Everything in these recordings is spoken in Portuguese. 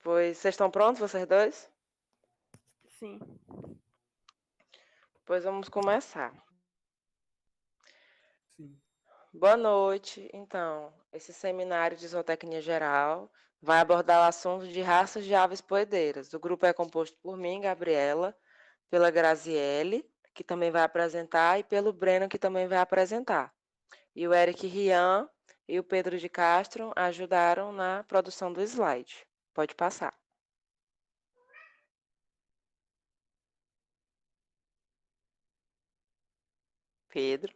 Pois vocês estão prontos, vocês dois? Sim. Pois vamos começar. Sim. Boa noite. Então, esse seminário de zootecnia geral vai abordar o assunto de raças de aves poedeiras. O grupo é composto por mim, Gabriela, pela Graziele, que também vai apresentar, e pelo Breno, que também vai apresentar. E o Eric Rian e o Pedro de Castro ajudaram na produção do slide. Pode passar. Pedro.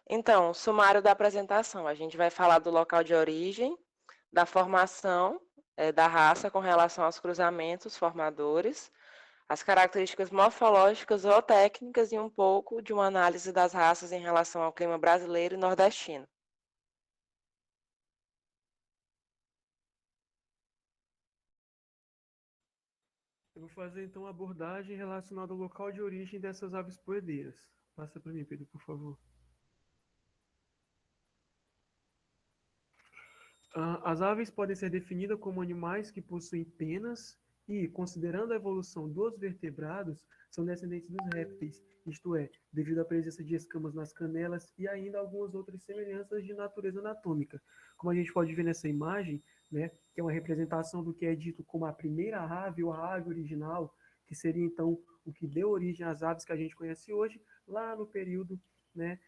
Então, sumário da apresentação. A gente vai falar do local de origem, da formação da raça com relação aos cruzamentos formadores, as características morfológicas ou técnicas e um pouco de uma análise das raças em relação ao clima brasileiro e nordestino. Eu vou fazer então uma abordagem relacionada ao local de origem dessas aves poedeiras. Passa para mim, Pedro, por favor. As aves podem ser definidas como animais que possuem penas e, considerando a evolução dos vertebrados, são descendentes dos répteis, isto é, devido à presença de escamas nas canelas e ainda algumas outras semelhanças de natureza anatômica. Como a gente pode ver nessa imagem, né, que é uma representação do que é dito como a primeira ave ou a ave original, que seria então o que deu origem às aves que a gente conhece hoje, lá no período, né,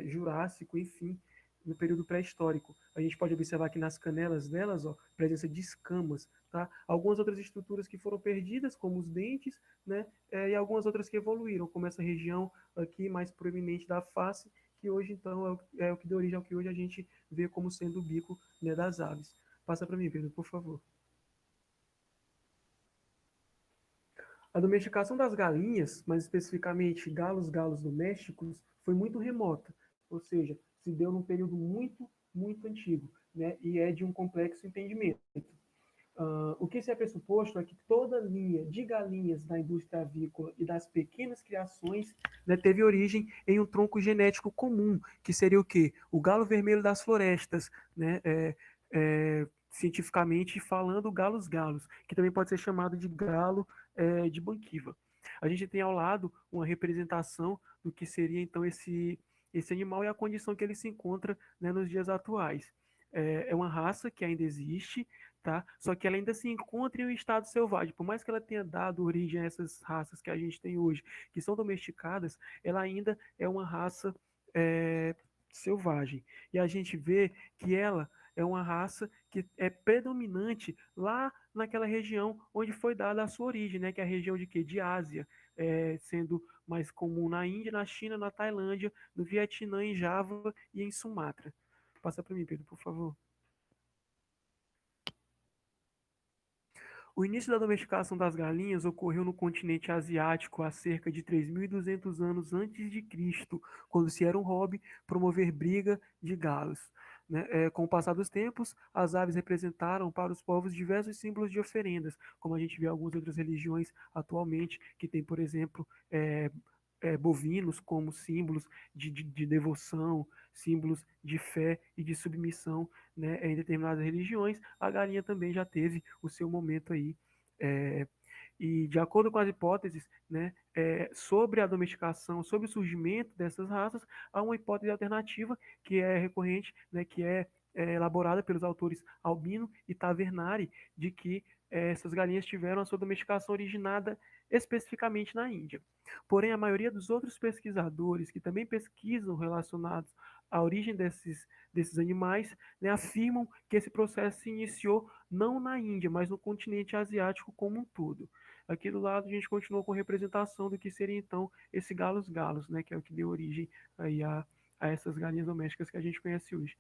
Jurássico, enfim, no período pré-histórico. A gente pode observar aqui nas canelas delas, ó, presença de escamas, tá? Algumas outras estruturas que foram perdidas, como os dentes, né? E algumas outras que evoluíram, como essa região aqui mais proeminente da face, que hoje então é o que deu origem ao que hoje a gente vê como sendo o bico, né, das aves. Passa para mim, Pedro, por favor. A domesticação das galinhas, mais especificamente galos domésticos, foi muito remota, ou seja, se deu num período muito antigo, né, e é de um complexo entendimento. O que se é pressuposto é que toda linha de galinhas da indústria avícola e das pequenas criações, né, teve origem em um tronco genético comum, que seria o quê? O galo vermelho das florestas, né, cientificamente falando, galos, que também pode ser chamado de galo de banquiva. A gente tem ao lado uma representação do que seria então esse animal e a condição que ele se encontra, né, nos dias atuais. É uma raça que ainda existe, tá? Só que ela ainda se encontra em um estado selvagem. Por mais que ela tenha dado origem a essas raças que a gente tem hoje, que são domesticadas, ela ainda é uma raça selvagem. E a gente vê que ela é uma raça que é predominante lá naquela região onde foi dada a sua origem, né? Que é a região de quê? De Ásia, sendo mais comum na Índia, na China, na Tailândia, no Vietnã, em Java e em Sumatra. Passa para mim, Pedro, por favor. O início da domesticação das galinhas ocorreu no continente asiático há cerca de 3.200 anos antes de Cristo, quando se era um hobby promover briga de galos. Né? Com o passar dos tempos, as aves representaram para os povos diversos símbolos de oferendas, como a gente vê em algumas outras religiões atualmente, que tem, por exemplo, bovinos como símbolos de devoção, símbolos de fé e de submissão, né, em determinadas religiões. A galinha também já teve o seu momento aí. E de acordo com as hipóteses, né, sobre a domesticação, sobre o surgimento dessas raças, há uma hipótese alternativa que é recorrente, né, que é elaborada pelos autores Albino e Tavernari, de que essas galinhas tiveram a sua domesticação originada especificamente na Índia. Porém, a maioria dos outros pesquisadores que também pesquisam relacionados à origem desses animais, né, afirmam que esse processo se iniciou não na Índia, mas no continente asiático como um todo. Aqui do lado a gente continua com representação do que seria então esse galos, né, que é o que deu origem aí a essas galinhas domésticas que a gente conhece hoje.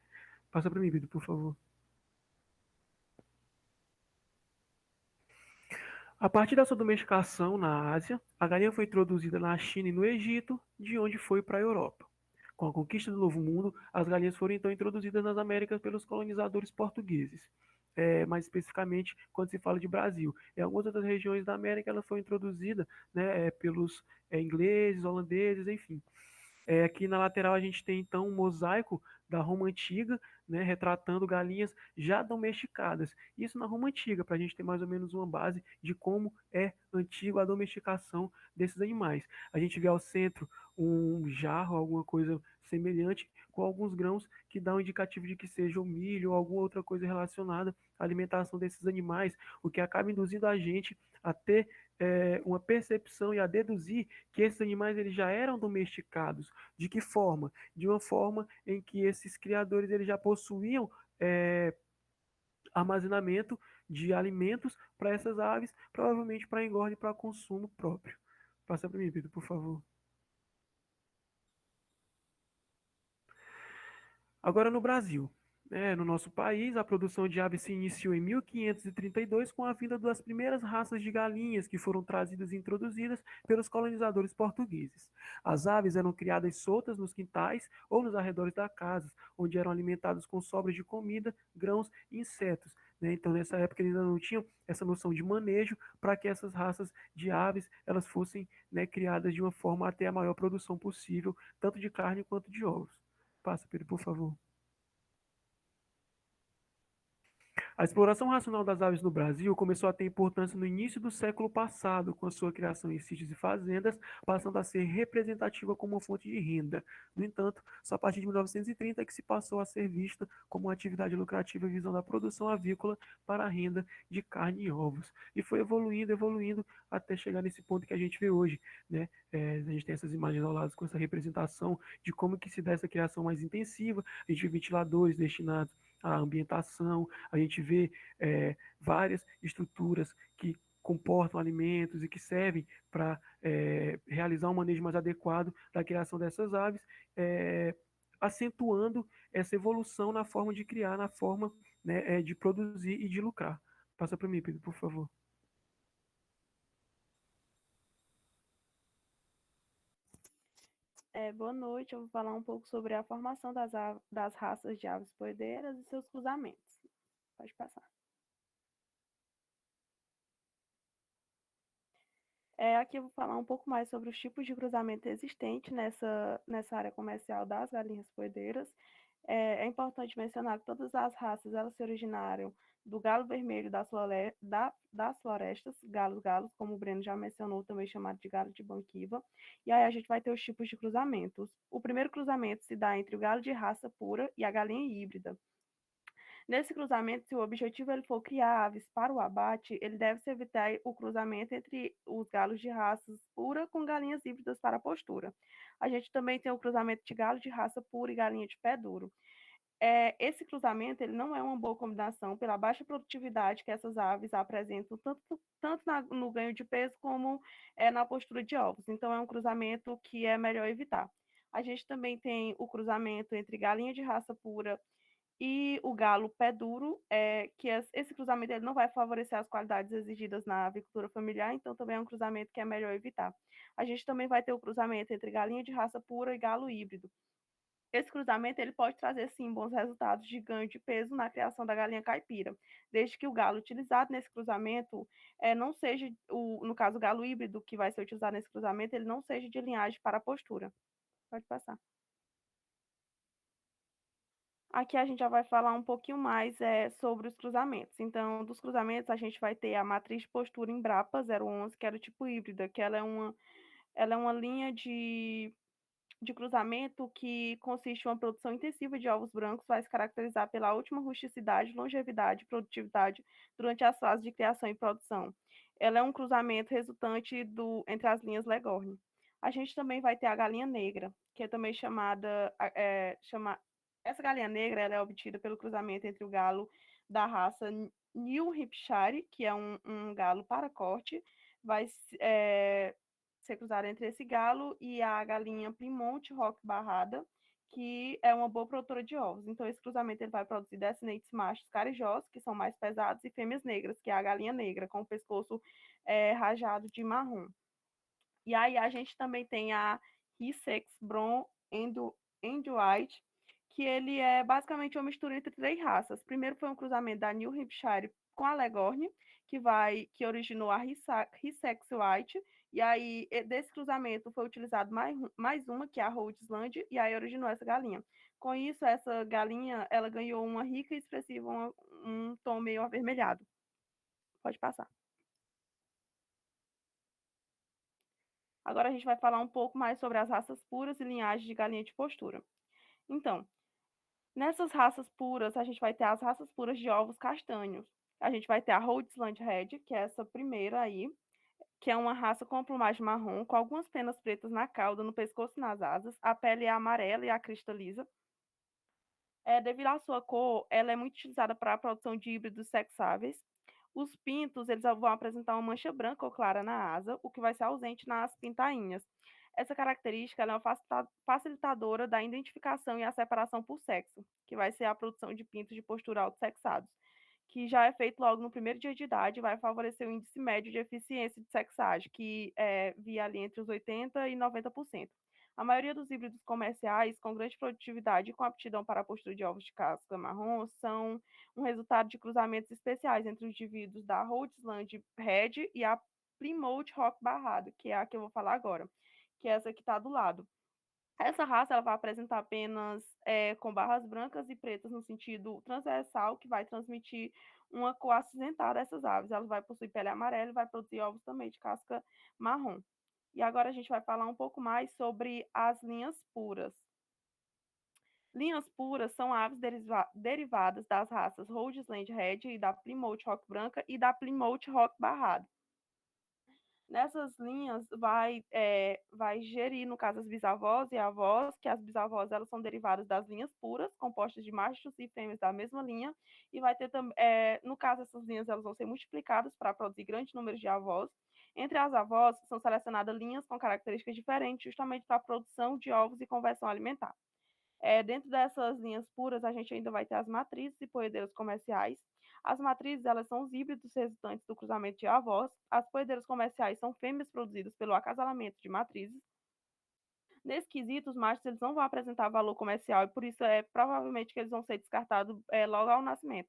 Passa para mim, Vitor, por favor. A partir da sua domesticação na Ásia, a galinha foi introduzida na China e no Egito, de onde foi para a Europa. Com a conquista do Novo Mundo, as galinhas foram então introduzidas nas Américas pelos colonizadores portugueses. Mais especificamente quando se fala de Brasil. Em algumas outras regiões da América ela foi introduzida, né, pelos ingleses, holandeses, enfim. Aqui na lateral a gente tem então um mosaico da Roma Antiga, né, retratando galinhas já domesticadas. Isso na Roma Antiga, para a gente ter mais ou menos uma base de como é antiga a domesticação desses animais. A gente vê ao centro um jarro, alguma coisa semelhante, com alguns grãos que dá um indicativo de que seja o milho ou alguma outra coisa relacionada à alimentação desses animais, o que acaba induzindo a gente a ter uma percepção e a deduzir que esses animais eles já eram domesticados. De que forma? De uma forma em que esses criadores eles já possuíam armazenamento de alimentos para essas aves, provavelmente para engorda e para consumo próprio. Passa para mim, Pedro, por favor. Agora no Brasil. No nosso país, a produção de aves se iniciou em 1532 com a vinda das primeiras raças de galinhas que foram trazidas e introduzidas pelos colonizadores portugueses. As aves eram criadas soltas nos quintais ou nos arredores da casa, onde eram alimentadas com sobras de comida, grãos e insetos. Então, nessa época, eles ainda não tinham essa noção de manejo para que essas raças de aves elas fossem, criadas de uma forma a ter a maior produção possível, tanto de carne quanto de ovos. Passa, Pedro, por favor. A exploração racional das aves no Brasil começou a ter importância no início do século passado, com a sua criação em sítios e fazendas, passando a ser representativa como uma fonte de renda. No entanto, só a partir de 1930 é que se passou a ser vista como uma atividade lucrativa visando a produção avícola para a renda de carne e ovos. E foi evoluindo, evoluindo, até chegar nesse ponto que a gente vê hoje. Né? A gente tem essas imagens ao lado com essa representação de como que se dá essa criação mais intensiva. A gente vê ventiladores destinados à ambientação, a gente vê várias estruturas que comportam alimentos e que servem para realizar um manejo mais adequado da criação dessas aves, acentuando essa evolução na forma de criar, na forma, né, de produzir e de lucrar. Passa para mim, Pedro, por favor. Boa noite, eu vou falar um pouco sobre a formação das raças de aves poedeiras e seus cruzamentos. Pode passar. Aqui eu vou falar um pouco mais sobre os tipos de cruzamento existentes nessa área comercial das galinhas poedeiras. É importante mencionar que todas as raças elas se originaram do galo vermelho das florestas, galos, como o Breno já mencionou, também chamado de galo de Banquiva. E aí a gente vai ter os tipos de cruzamentos. O primeiro cruzamento se dá entre o galo de raça pura e a galinha híbrida. Nesse cruzamento, se o objetivo ele for criar aves para o abate, ele deve-se evitar o cruzamento entre os galos de raças pura com galinhas híbridas para a postura. A gente também tem o cruzamento de galo de raça pura e galinha de pé duro. Esse cruzamento ele não é uma boa combinação pela baixa produtividade que essas aves apresentam, tanto no ganho de peso como na postura de ovos. Então, é um cruzamento que é melhor evitar. A gente também tem o cruzamento entre galinha de raça pura e o galo pé duro, que esse cruzamento ele não vai favorecer as qualidades exigidas na avicultura familiar, então também é um cruzamento que é melhor evitar. A gente também vai ter o cruzamento entre galinha de raça pura e galo híbrido. Esse cruzamento ele pode trazer, sim, bons resultados de ganho de peso na criação da galinha caipira, desde que o galo utilizado nesse cruzamento não seja, no caso, o galo híbrido que vai ser utilizado nesse cruzamento, ele não seja de linhagem para a postura. Pode passar. Aqui a gente já vai falar um pouquinho mais sobre os cruzamentos. Então, dos cruzamentos, a gente vai ter a matriz de postura Embrapa 011, que era o tipo híbrida, que ela é uma linha de cruzamento que consiste em uma produção intensiva de ovos brancos, vai se caracterizar pela última rusticidade, longevidade e produtividade durante as fases de criação e produção. Ela é um cruzamento resultante entre as linhas Leghorn. A gente também vai ter a galinha negra, que é também essa galinha negra ela é obtida pelo cruzamento entre o galo da raça New Hampshire, que é um galo para corte, vai ser cruzado entre esse galo e a galinha Plymouth Rock Barrada, que é uma boa produtora de ovos. Então, esse cruzamento ele vai produzir descendentes machos carijosos, que são mais pesados, e fêmeas negras, que é a galinha negra, com o pescoço rajado de marrom. E aí a gente também tem a Hissex Brown and White, que ele é basicamente uma mistura entre três raças. Primeiro foi um cruzamento da New Hampshire com a Leghorn, que originou a Hissex White, E aí, desse cruzamento, foi utilizado mais uma, que é a Rhode Island, e aí originou essa galinha. Com isso, essa galinha, ela ganhou uma rica e expressiva, um tom meio avermelhado. Pode passar. Agora a gente vai falar um pouco mais sobre as raças puras e linhagens de galinha de postura. Então, nessas raças puras, a gente vai ter as raças puras de ovos castanhos. A gente vai ter a Rhode Island Red, que é essa primeira aí, que é uma raça com plumagem marrom, com algumas penas pretas na cauda, no pescoço e nas asas. A pele é amarela e a crista lisa. Devido à sua cor, ela é muito utilizada para a produção de híbridos sexáveis. Os pintos, eles vão apresentar uma mancha branca ou clara na asa, o que vai ser ausente nas pintainhas. Essa característica ela é uma facilitadora da identificação e a separação por sexo, que vai ser a produção de pintos de postura autossexados, que já é feito logo no primeiro dia de idade e vai favorecer o índice médio de eficiência de sexagem, que via ali entre os 80% e 90%. A maioria dos híbridos comerciais, com grande produtividade e com aptidão para a postura de ovos de casca marrom, são um resultado de cruzamentos especiais entre os indivíduos da Rhode Island Red e a Plymouth Rock Barrado, que é a que eu vou falar agora, que é essa que está do lado. Essa raça ela vai apresentar apenas com barras brancas e pretas no sentido transversal, que vai transmitir uma cor acinzentada a essas aves. Ela vai possuir pele amarela e vai produzir ovos também de casca marrom. E agora a gente vai falar um pouco mais sobre as linhas puras. Linhas puras são aves derivadas das raças Rhode Island Red e da Plymouth Rock Branca e da Plymouth Rock Barrado. Nessas linhas vai gerir, no caso, as bisavós e avós, que as bisavós elas são derivadas das linhas puras, compostas de machos e fêmeas da mesma linha, e vai ter também, no caso, essas linhas elas vão ser multiplicadas para produzir grande número de avós. Entre as avós, são selecionadas linhas com características diferentes, justamente para a produção de ovos e conversão alimentar. Dentro dessas linhas puras, a gente ainda vai ter as matrizes e poedeiras comerciais. As matrizes, elas são os híbridos resultantes do cruzamento de avós. As poedeiras comerciais são fêmeas produzidas pelo acasalamento de matrizes. Nesse quesito, os machos eles não vão apresentar valor comercial e por isso provavelmente que eles vão ser descartados logo ao nascimento.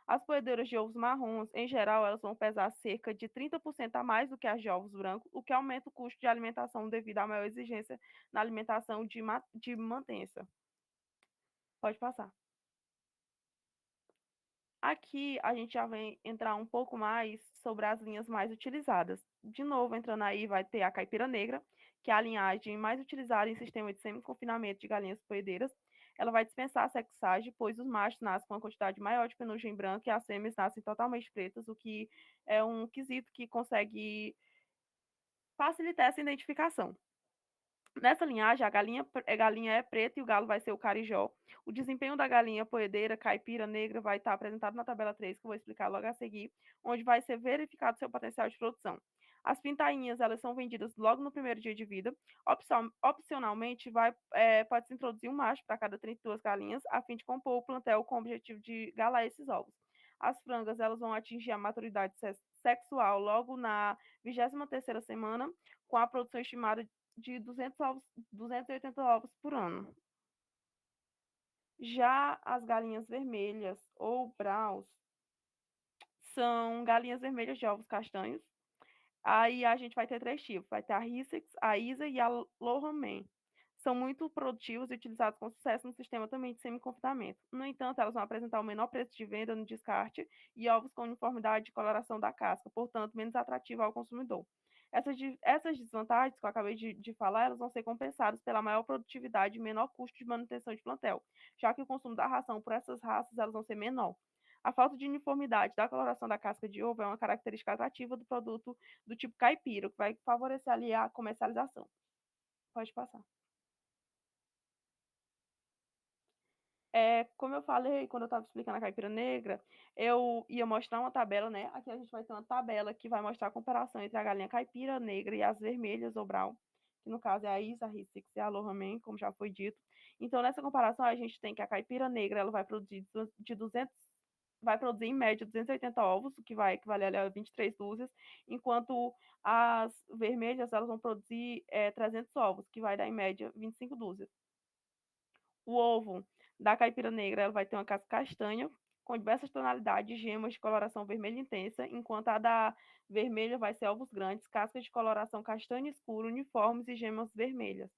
As poedeiras de ovos marrons, em geral, elas vão pesar cerca de 30% a mais do que as de ovos brancos, o que aumenta o custo de alimentação devido à maior exigência na alimentação de mantença. Pode passar. Aqui a gente já vem entrar um pouco mais sobre as linhas mais utilizadas. De novo, entrando aí, vai ter a caipira negra, que é a linhagem mais utilizada em sistema de semi-confinamento de galinhas poedeiras. Ela vai dispensar a sexagem, pois os machos nascem com uma quantidade maior de penugem branca e as fêmeas nascem totalmente pretas, o que é um quesito que consegue facilitar essa identificação. Nessa linhagem, a galinha é preta e o galo vai ser o carijó. O desempenho da galinha poedeira, caipira, negra vai estar apresentado na tabela 3, que eu vou explicar logo a seguir, onde vai ser verificado seu potencial de produção. As pintainhas, elas são vendidas logo no primeiro dia de vida. Opcionalmente, pode-se introduzir um macho para cada 32 galinhas, a fim de compor o plantel com o objetivo de galar esses ovos. As frangas, elas vão atingir a maturidade sexual logo na 23ª semana, com a produção estimada de 280 ovos por ano. Já as galinhas vermelhas ou browns são galinhas vermelhas de ovos castanhos. Aí a gente vai ter 3 tipos, vai ter a Hissex, a Isa e a Lohan. São muito produtivos e utilizados com sucesso no sistema também de semi-confinamento. No entanto, elas vão apresentar o menor preço de venda no descarte e ovos com uniformidade de coloração da casca, portanto, menos atrativo ao consumidor. Essas desvantagens que eu acabei de falar, elas vão ser compensadas pela maior produtividade e menor custo de manutenção de plantel, já que o consumo da ração por essas raças elas vão ser menor. A falta de uniformidade da coloração da casca de ovo é uma característica atrativa do produto do tipo caipira, que vai favorecer ali a comercialização. Pode passar. Como eu falei quando eu estava explicando a caipira negra, eu ia mostrar uma tabela, né? Aqui a gente vai ter uma tabela que vai mostrar a comparação entre a galinha caipira negra e as vermelhas ou brown, que no caso é a Isa, a Hissex e a Lohan, como já foi dito. Então, nessa comparação, a gente tem que a caipira negra ela vai produzir vai produzir em média 280 ovos, o que vai equivaler a 23 dúzias, enquanto as vermelhas elas vão produzir 300 ovos, que vai dar em média 25 dúzias. O ovo da caipira negra ela vai ter uma casca castanha, com diversas tonalidades de gemas de coloração vermelha intensa, enquanto a da vermelha vai ser ovos grandes, cascas de coloração castanho escuro, uniformes e gemas vermelhas.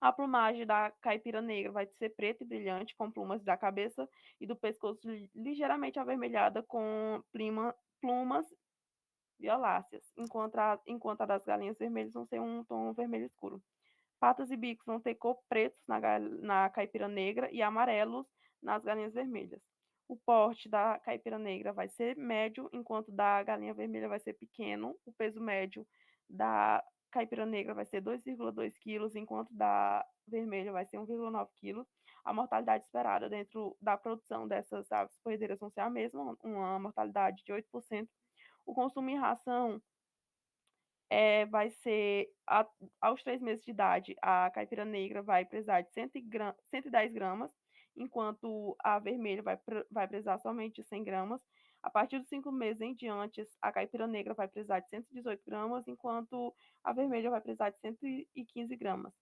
A plumagem da caipira negra vai ser preta e brilhante, com plumas da cabeça e do pescoço ligeiramente avermelhada com plumas violáceas, enquanto a das galinhas vermelhas vão ser um tom vermelho escuro. Patas e bicos vão ter cor pretos na caipira negra e amarelos nas galinhas vermelhas. O porte da caipira negra vai ser médio, enquanto da galinha vermelha vai ser pequeno. O peso médio da caipira negra vai ser 2,2 quilos, enquanto da vermelha vai ser 1,9 quilos. A mortalidade esperada dentro da produção dessas aves corredeiras vão ser a mesma, uma mortalidade de 8%. O consumo em ração vai ser, aos 3 meses de idade, a caipira negra vai precisar de 110 gramas, enquanto a vermelha vai precisar somente de 100 gramas. A partir dos 5 meses em diante, a caipira negra vai precisar de 118 gramas, enquanto a vermelha vai precisar de 115 gramas.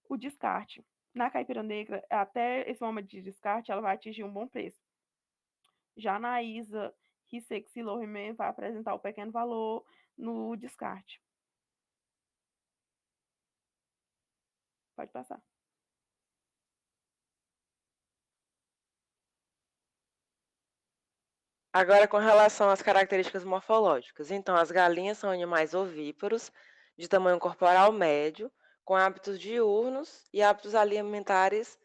O descarte. Na caipira negra, até esse momento de descarte, ela vai atingir um bom preço. Já na ISA, Rissex e Lohman vai apresentar o pequeno valor no descarte. Pode passar. Agora, com relação às características morfológicas. Então, as galinhas são animais ovíparos, de tamanho corporal médio, com hábitos diurnos e hábitos alimentares,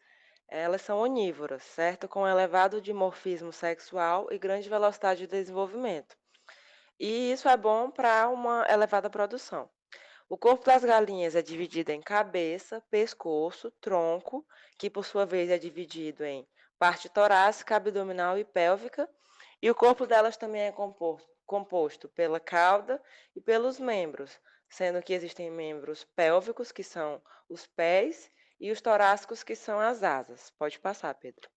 elas são onívoras, certo? Com elevado dimorfismo sexual e grande velocidade de desenvolvimento. E isso é bom para uma elevada produção. O corpo das galinhas é dividido em cabeça, pescoço, tronco, que por sua vez é dividido em parte torácica, abdominal e pélvica, e o corpo delas também é composto pela cauda e pelos membros, sendo que existem membros pélvicos, que são os pés, e os torácicos, que são as asas. Pode passar, Pedro.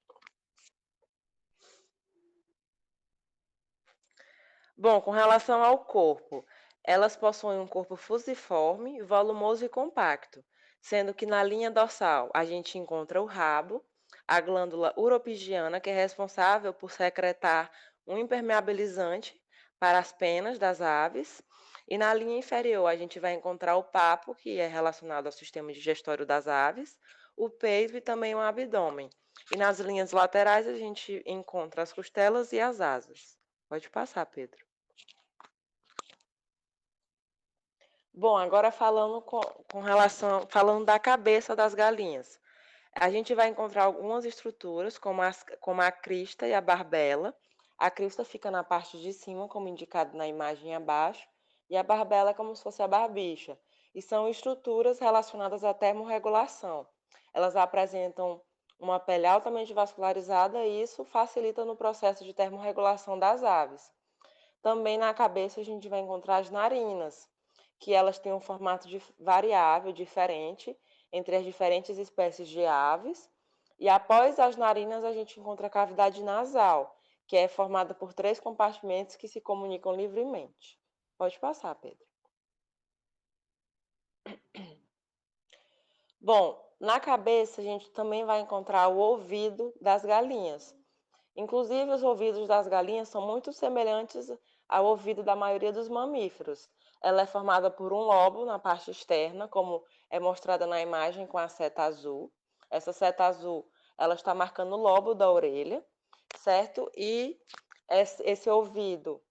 Bom, com relação ao corpo, elas possuem um corpo fusiforme, volumoso e compacto, sendo que na linha dorsal a gente encontra o rabo, a glândula uropigiana, que é responsável por secretar um impermeabilizante para as penas das aves, e na linha inferior a gente vai encontrar o papo, que é relacionado ao sistema digestório das aves, o peito e também o abdômen. E nas linhas laterais a gente encontra as costelas e as asas. Pode passar, Pedro. Bom, agora falando da cabeça das galinhas. A gente vai encontrar algumas estruturas, como a crista e a barbela. A crista fica na parte de cima, como indicado na imagem abaixo, e a barbela é como se fosse a barbicha. E são estruturas relacionadas à termorregulação. Elas apresentam uma pele altamente vascularizada e isso facilita no processo de termorregulação das aves. Também na cabeça a gente vai encontrar as narinas, que elas têm um formato variável, diferente, entre as diferentes espécies de aves. E após as narinas a gente encontra a cavidade nasal, que é formada por 3 compartimentos que se comunicam livremente. Pode passar, Pedro. Bom, na cabeça a gente também vai encontrar o ouvido das galinhas. Inclusive, os ouvidos das galinhas são muito semelhantes ao ouvido da maioria dos mamíferos. Ela é formada por um lobo na parte externa, como é mostrada na imagem com a seta azul. Essa seta azul, ela está marcando o lobo da orelha, certo? E esse ouvido,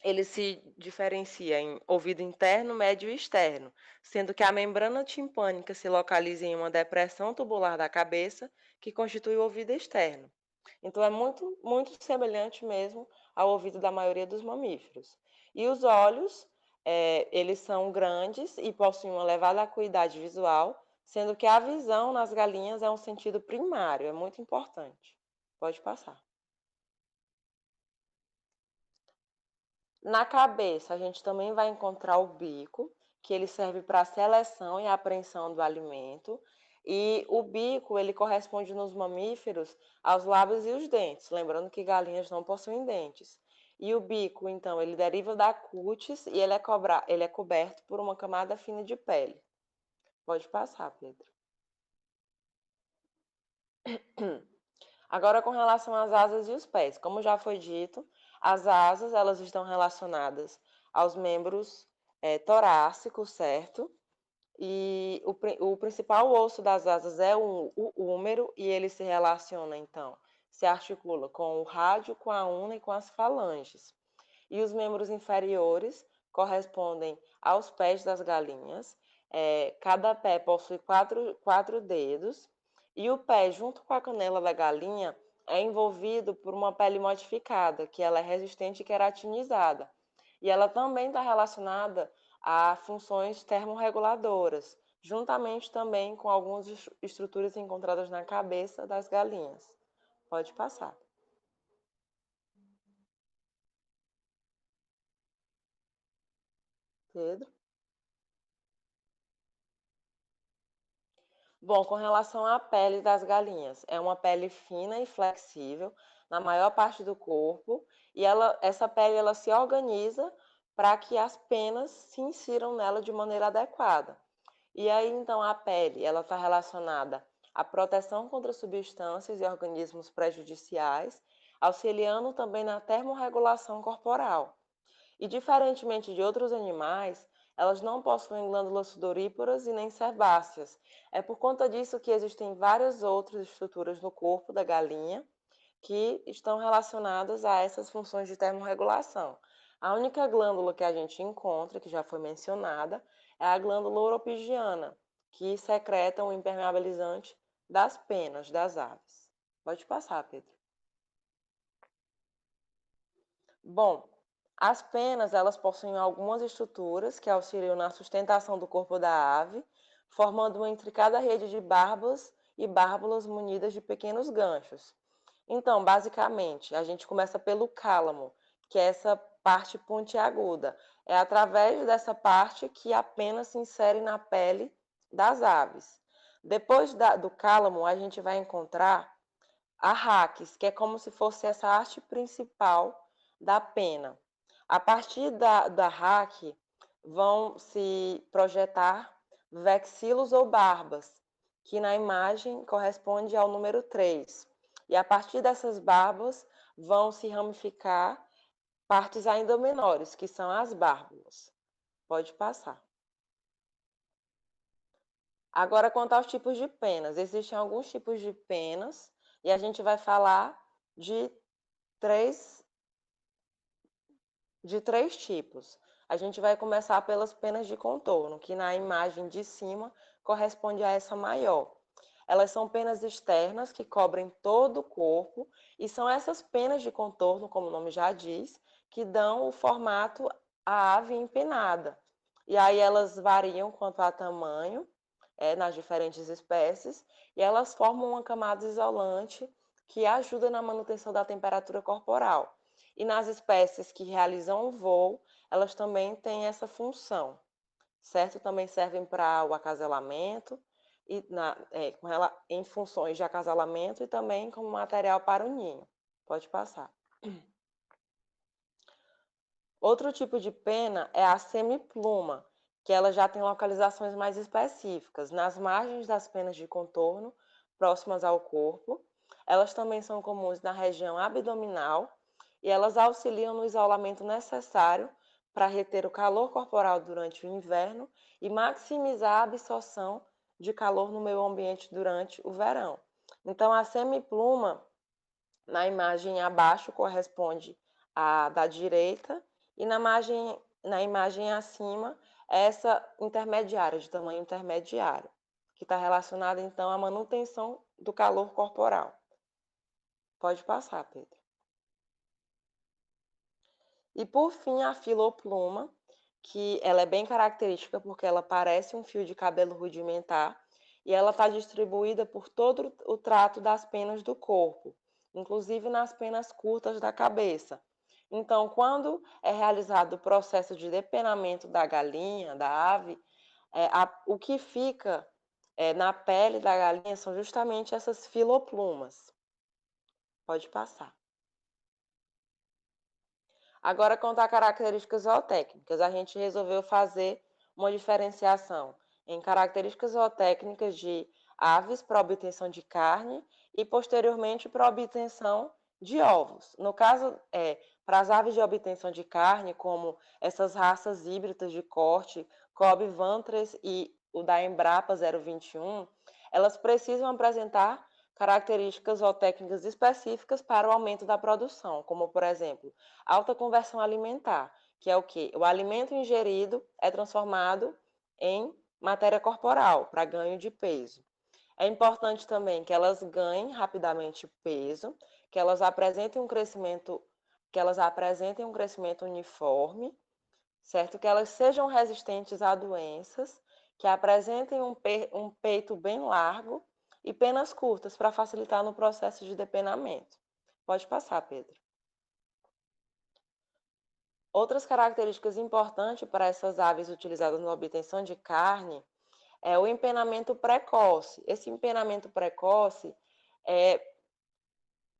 ele se diferencia em ouvido interno, médio e externo, sendo que a membrana timpânica se localiza em uma depressão tubular da cabeça, que constitui o ouvido externo. Então, é muito, muito semelhante mesmo ao ouvido da maioria dos mamíferos. E os olhos, eles são grandes e possuem uma elevada acuidade visual, sendo que a visão nas galinhas é um sentido primário, é muito importante. Pode passar. Na cabeça, a gente também vai encontrar o bico, que ele serve para a seleção e a apreensão do alimento. E o bico, ele corresponde nos mamíferos aos lábios e os dentes, lembrando que galinhas não possuem dentes. E o bico, então, ele deriva da cutis e ele é coberto por uma camada fina de pele. Pode passar, Pedro. Agora, com relação às asas e os pés, como já foi dito, as asas elas estão relacionadas aos membros torácicos, certo? E o principal osso das asas é o húmero e ele se relaciona, então, se articula com o rádio, com a una e com as falanges. E os membros inferiores correspondem aos pés das galinhas. Cada pé possui quatro dedos e o pé, junto com a canela da galinha, é envolvido por uma pele modificada, que ela é resistente e queratinizada. E ela também está relacionada a funções termorreguladoras, juntamente também com algumas estruturas encontradas na cabeça das galinhas. Pode passar. Pedro? Bom, com relação à pele das galinhas, é uma pele fina e flexível na maior parte do corpo e essa pele ela se organiza para que as penas se insiram nela de maneira adequada. E aí, então, a pele ela está relacionada à proteção contra substâncias e organismos prejudiciais, auxiliando também na termorregulação corporal. E, diferentemente de outros animais, elas não possuem glândulas sudoríparas e nem sebáceas. É por conta disso que existem várias outras estruturas no corpo da galinha que estão relacionadas a essas funções de termorregulação. A única glândula que a gente encontra, que já foi mencionada, é a glândula oropigiana, que secreta o impermeabilizante das penas das aves. Pode passar, Pedro. Bom, as penas, elas possuem algumas estruturas que auxiliam na sustentação do corpo da ave, formando uma intricada rede de barbas e bárbulas munidas de pequenos ganchos. Então, basicamente, a gente começa pelo cálamo, que é essa parte pontiaguda. É através dessa parte que a pena se insere na pele das aves. Depois do cálamo, a gente vai encontrar a raquis, que é como se fosse essa arte principal da pena. A partir da raque, vão se projetar vexilos ou barbas, que na imagem corresponde ao número 3. E a partir dessas barbas vão se ramificar partes ainda menores, que são as bárbulas. Pode passar. Agora, quanto aos tipos de penas, existem alguns tipos de penas e a gente vai falar de três tipos. A gente vai começar pelas penas de contorno, que na imagem de cima corresponde a essa maior. Elas são penas externas que cobrem todo o corpo e são essas penas de contorno, como o nome já diz, que dão o formato à ave empenada. E aí elas variam quanto a tamanho, nas diferentes espécies, e elas formam uma camada isolante que ajuda na manutenção da temperatura corporal. E nas espécies que realizam o voo, elas também têm essa função, certo? Também servem para o acasalamento, em funções de acasalamento e também como material para o ninho. Pode passar. Outro tipo de pena é a semipluma, que ela já tem localizações mais específicas, nas margens das penas de contorno, próximas ao corpo. Elas também são comuns na região abdominal e elas auxiliam no isolamento necessário para reter o calor corporal durante o inverno e maximizar a absorção de calor no meio ambiente durante o verão. Então, a semipluma, na imagem abaixo, corresponde à da direita e na imagem acima, essa intermediária, de tamanho intermediário, que está relacionada, então, à manutenção do calor corporal. Pode passar, Pedro. E, por fim, a filopluma, que ela é bem característica porque ela parece um fio de cabelo rudimentar e ela está distribuída por todo o trato das penas do corpo, inclusive nas penas curtas da cabeça. Então, quando é realizado o processo de depenamento da galinha, da ave, o que fica na pele da galinha são justamente essas filoplumas. Pode passar. Agora, quanto a características zootécnicas, a gente resolveu fazer uma diferenciação em características zootécnicas de aves para obtenção de carne e, posteriormente, para obtenção de ovos. No caso, para as aves de obtenção de carne, como essas raças híbridas de corte, Kobe Vantres e o da Embrapa 021, elas precisam apresentar características ou técnicas específicas para o aumento da produção, como, por exemplo, alta conversão alimentar, que é o quê? O alimento ingerido é transformado em matéria corporal para ganho de peso. É importante também que elas ganhem rapidamente peso, que elas apresentem um crescimento uniforme, certo? Que elas sejam resistentes a doenças, que apresentem um peito bem largo e penas curtas para facilitar no processo de depenamento. Pode passar, Pedro. Outras características importantes para essas aves utilizadas na obtenção de carne é o empenamento precoce. Esse empenamento precoce é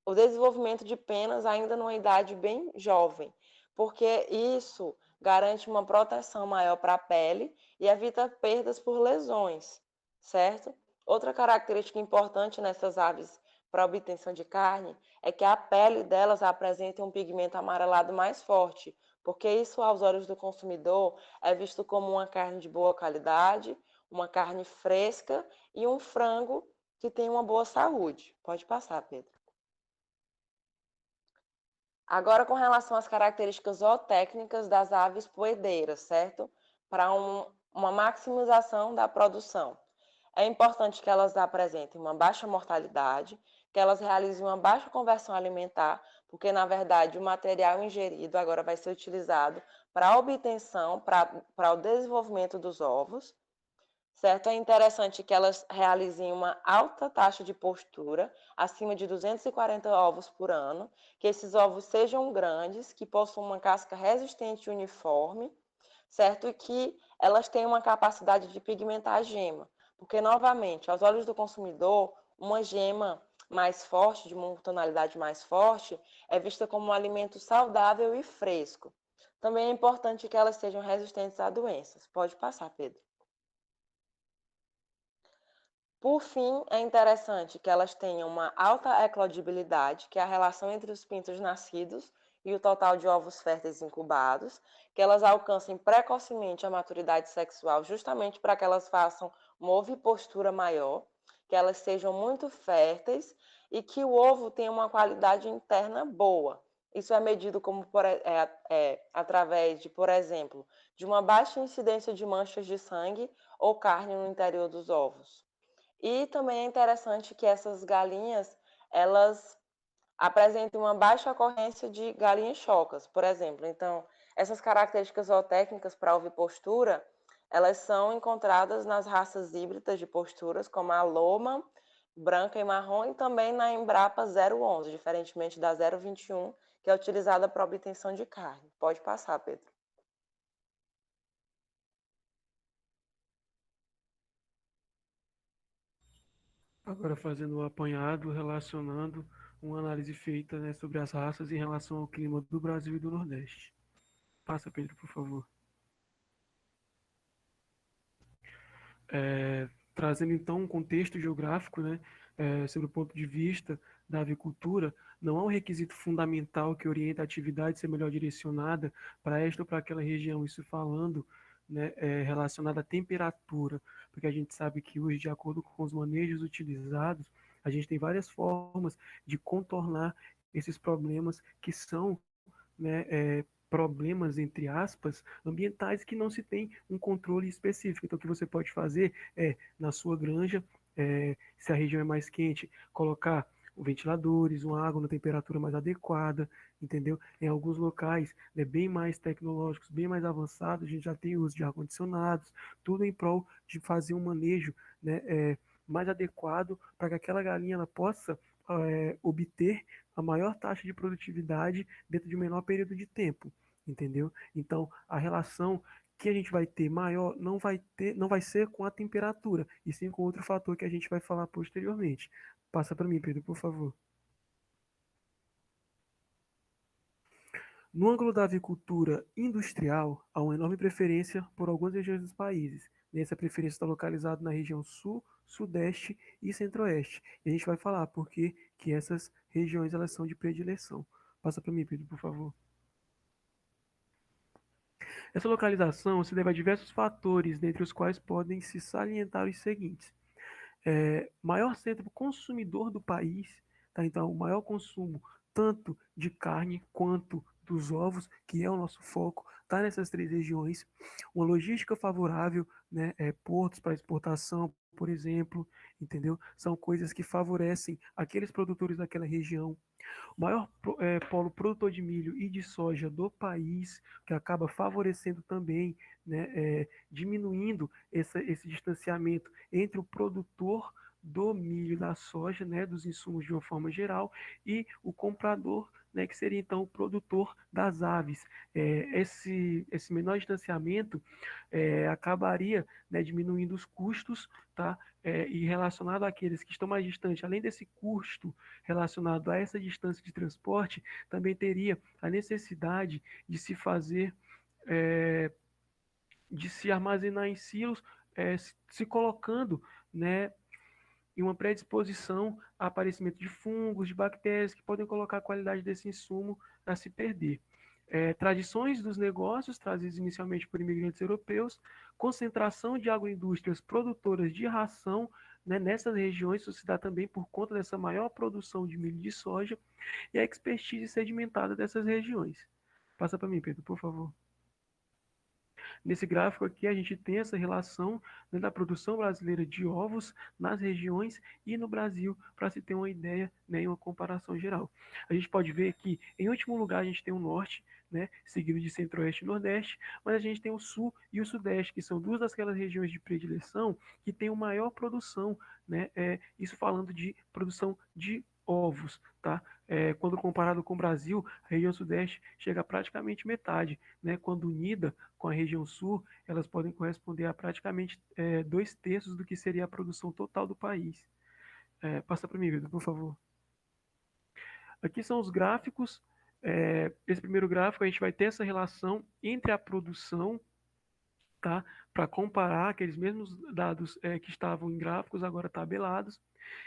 o desenvolvimento de penas ainda numa idade bem jovem, porque isso garante uma proteção maior para a pele e evita perdas por lesões, certo? Outra característica importante nessas aves para obtenção de carne é que a pele delas apresenta um pigmento amarelado mais forte, porque isso aos olhos do consumidor é visto como uma carne de boa qualidade, uma carne fresca e um frango que tem uma boa saúde. Pode passar, Pedro. Agora, com relação às características zootécnicas das aves poedeiras, certo? Para uma maximização da produção. É importante que elas apresentem uma baixa mortalidade, que elas realizem uma baixa conversão alimentar, porque, na verdade, o material ingerido agora vai ser utilizado para a obtenção, para o desenvolvimento dos ovos, certo? É interessante que elas realizem uma alta taxa de postura, acima de 240 ovos por ano, que esses ovos sejam grandes, que possuam uma casca resistente e uniforme, certo? E que elas tenham uma capacidade de pigmentar a gema, porque, novamente, aos olhos do consumidor, uma gema mais forte, de uma tonalidade mais forte, é vista como um alimento saudável e fresco. Também é importante que elas sejam resistentes a doenças. Pode passar, Pedro. Por fim, é interessante que elas tenham uma alta eclodibilidade, que é a relação entre os pintos nascidos e o total de ovos férteis incubados, que elas alcancem precocemente a maturidade sexual, justamente para que elas façam uma ovipostura maior, que elas sejam muito férteis e que o ovo tenha uma qualidade interna boa. Isso é medido como através de, por exemplo, de uma baixa incidência de manchas de sangue ou carne no interior dos ovos. E também é interessante que essas galinhas, elas apresentem uma baixa ocorrência de galinhas chocas, por exemplo. Então, essas características zootécnicas para a ovipostura, elas são encontradas nas raças híbridas de posturas, como a loma, branca e marrom, e também na Embrapa 011, diferentemente da 021, que é utilizada para obtenção de carne. Pode passar, Pedro. Agora fazendo um apanhado, relacionando uma análise feita, né, sobre as raças em relação ao clima do Brasil e do Nordeste. Passa, Pedro, por favor. Trazendo então um contexto geográfico, né, sobre o ponto de vista da avicultura, não há um requisito fundamental que orienta a atividade ser melhor direcionada para esta ou para aquela região, isso falando, né, relacionado à temperatura, porque a gente sabe que hoje, de acordo com os manejos utilizados, a gente tem várias formas de contornar esses problemas que são, né, problemas, entre aspas, ambientais que não se tem um controle específico. Então, o que você pode fazer é, na sua granja, se a região é mais quente, colocar ventiladores, uma água na temperatura mais adequada, entendeu? Em alguns locais, né, bem mais tecnológicos, bem mais avançados, a gente já tem o uso de ar-condicionados, tudo em prol de fazer um manejo, né, mais adequado para que aquela galinha ela possa obter a maior taxa de produtividade dentro de um menor período de tempo, entendeu? Então, a relação que a gente vai ter maior não vai ser com a temperatura, e sim com outro fator que a gente vai falar posteriormente. Passa para mim, Pedro, por favor. No ângulo da avicultura industrial, há uma enorme preferência por algumas regiões dos países. Essa preferência está localizada na região sul Sudeste e Centro-Oeste. E a gente vai falar por que essas regiões elas são de predileção. Passa para mim, Pedro, por favor. Essa localização se deve a diversos fatores, dentre os quais podem se salientar os seguintes. Maior centro consumidor do país, tá? Então, o maior consumo tanto de carne quanto dos ovos, que é o nosso foco, está nessas três regiões. Uma logística favorável, né? Portos para exportação, por exemplo, entendeu? São coisas que favorecem aqueles produtores daquela região. O maior polo produtor de milho e de soja do país, que acaba favorecendo também, né, diminuindo esse distanciamento entre o produtor do milho e da soja, né, dos insumos de uma forma geral, e o comprador, né, que seria então o produtor das aves. Esse menor distanciamento acabaria, né, diminuindo os custos, tá? E relacionado àqueles que estão mais distantes, além desse custo relacionado a essa distância de transporte, também teria a necessidade de se fazer, de se armazenar em silos, se colocando, né, em uma predisposição a aparecimento de fungos, de bactérias que podem colocar a qualidade desse insumo a se perder. Tradições dos negócios trazidos inicialmente por imigrantes europeus, concentração de agroindústrias produtoras de ração, né, nessas regiões, isso se dá também por conta dessa maior produção de milho e de soja, e a expertise sedimentada dessas regiões. Passa para mim, Pedro, por favor. Nesse gráfico aqui, a gente tem essa relação, né, da produção brasileira de ovos nas regiões e no Brasil, para se ter uma ideia, né, e uma comparação geral. A gente pode ver que, em último lugar, a gente tem o norte, né, seguido de centro-oeste e nordeste, mas a gente tem o sul e o sudeste, que são duas daquelas regiões de predileção que têm uma maior produção, né, isso falando de produção de ovos, tá? Quando comparado com o Brasil, a região sudeste chega a praticamente metade, né? Quando unida com a região sul, elas podem corresponder a praticamente 2/3 do que seria a produção total do país. Passa para mim, Vitor, por favor. Aqui são os gráficos. Esse primeiro gráfico a gente vai ter essa relação entre a produção, tá? Para comparar aqueles mesmos dados que estavam em gráficos agora tabelados.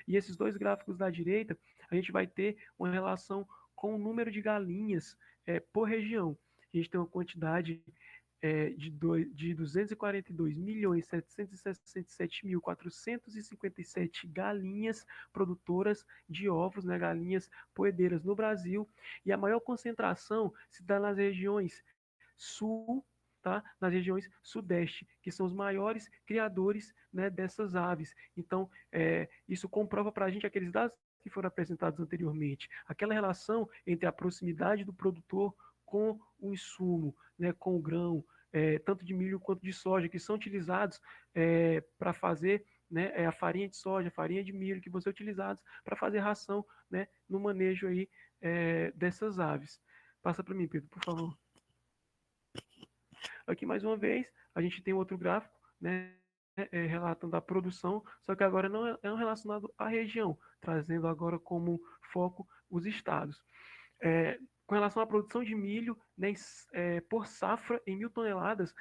E esses dois gráficos da direita, a gente vai ter uma relação com o número de galinhas por região. A gente tem uma quantidade de 242.767.457 galinhas produtoras de ovos, né, galinhas poedeiras no Brasil, e a maior concentração se dá nas regiões sul, tá? Nas regiões sudeste, que são os maiores criadores, né, dessas aves. Então, isso comprova para a gente aqueles dados que foram apresentados anteriormente, aquela relação entre a proximidade do produtor com o insumo, né, com o grão, tanto de milho quanto de soja, que são utilizados para fazer, né, a farinha de soja, a farinha de milho, que vão ser utilizados para fazer ração, né, no manejo aí dessas aves. Passa para mim, Pedro, por favor. Aqui, mais uma vez, a gente tem outro gráfico, né, relatando a produção, só que agora não é relacionado à região, trazendo agora como foco os estados. Com relação à produção de milho, né, por safra em 1.000 toneladas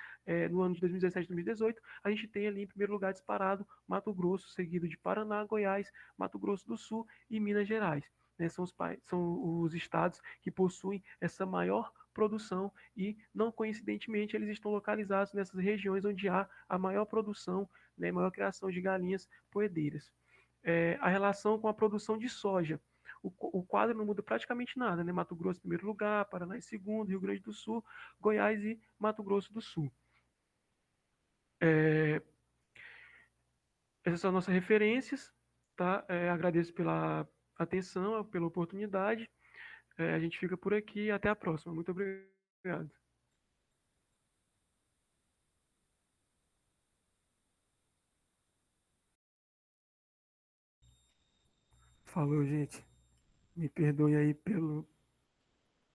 no ano de 2017 e 2018, a gente tem ali em primeiro lugar disparado Mato Grosso, seguido de Paraná, Goiás, Mato Grosso do Sul e Minas Gerais. Né, são os estados que possuem essa maior produção e, não coincidentemente, eles estão localizados nessas regiões onde há a maior produção, né, maior criação de galinhas poedeiras. A relação com a produção de soja. O quadro não muda praticamente nada, né? Mato Grosso em primeiro lugar, Paraná em segundo, Rio Grande do Sul, Goiás e Mato Grosso do Sul. Essas são nossas referências, tá? Agradeço pela atenção, pela oportunidade. A gente fica por aqui. Até a próxima. Muito obrigado. Falou, gente. Me perdoe aí